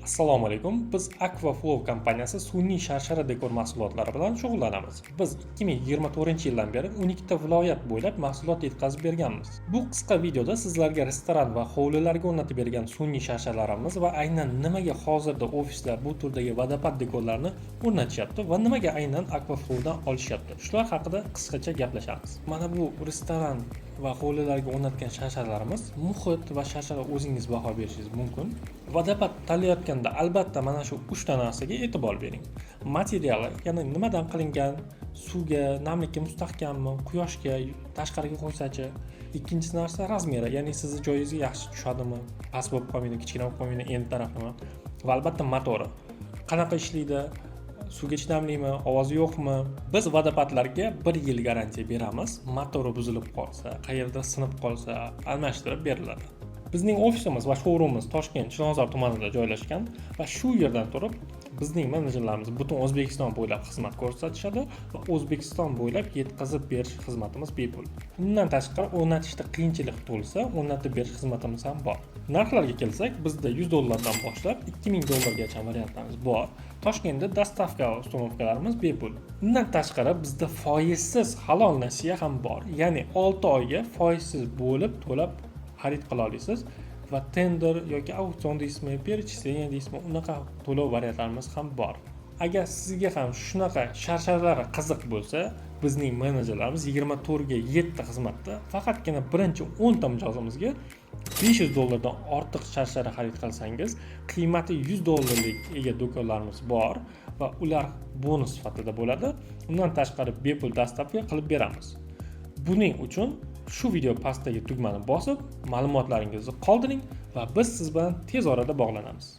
Assalomu alaykum. Biz Aquaflow kompaniyasi sun'iy sharshara dekor mahsulotlari bilan shug'ullanamiz. Biz 2024-yildan beri 12 ta viloyat bo'ylab mahsulot yetkazib berganmiz. Bu qisqa videoda sizlarga restoran va hovlilarga o'rnatib bergan sun'iy sharshalarimiz va aynan nimaga hozirda ofislar bu turdagi vodopad dekorlarni o'rnatishyapti va nimaga aynan Aquaflowdan olishyapti. Shular haqida qisqacha gaplashamiz. Mana bu restoran va hovlilarga o'rnatgan sharshalarimiz muhit va sharshara o'zingiz baho berishingiz mumkin. Vodopad tanlayotganda albatta mana shu 3 ta narsaga e'tibor bering. Materiali, ya'ni nimadan qilingan, suvga, namlikka mustahkammi, quyoshga tashqariga qo'ysachi. Ikkinchi narsa razmeri, ya'ni sizni joyingizga yaxshi tushadimi, past bo'lib qolmaydi, kichkina bo'lib qolmaydi, end tarafimi. Va albatta motori. Qanaqa ishlaydi? Suvga chidamlimi, ovozi yo'qmi? Biz vodopadlarga 1 yil garantiya beramiz. Motori buzilib qolsa, qayerda sinib qolsa, almashtirib beriladi. Bizning ofisimiz va showroomimiz Toshkent Chilonzor tumanida joylashgan va shu yerdan turib bizning menejerlarimiz butun O'zbekiston bo'ylab xizmat ko'rsatishadi va O'zbekiston bo'ylab yetkazib berish xizmatimiz bepul. Bundan tashqari o'rnatishda qiyinchilik tug'ilsa, o'rnatib berish xizmatimiz ham bor. Narxlarga kelsak, bizda $100 dan boshlab $2000gacha variantlarimiz bor. Toshkentda dostavka uстановkalarimiz bepul. Bundan tashqari bizda foizsiz halol nasiya ham bor. Ya'ni 6 oyga foizsiz bo'lib to'lab xarid qila olasiz va tender yoki auksion deysizmi, перечисление deysizmi, unaqa to'lov variantlarimiz ham bor. Agar sizga ham shunaqa sharshalar qiziq bo'lsa, bizning menejerlarimiz 24 ga 7 xizmatda faqatgina birinchi 10 ta mijozimizga $500 dan ortiq sharshara xarid qilsangiz, qiymati $100lik ega do'konlarimiz bor va ular bonus sifatida bo'ladi. Undan tashqari bepul dostavka qilib beramiz. Buning uchun shu video pastdagi tugmani bosib, ma'lumotlaringizni qoldiring va biz siz bilan tez orada bog'lanamiz.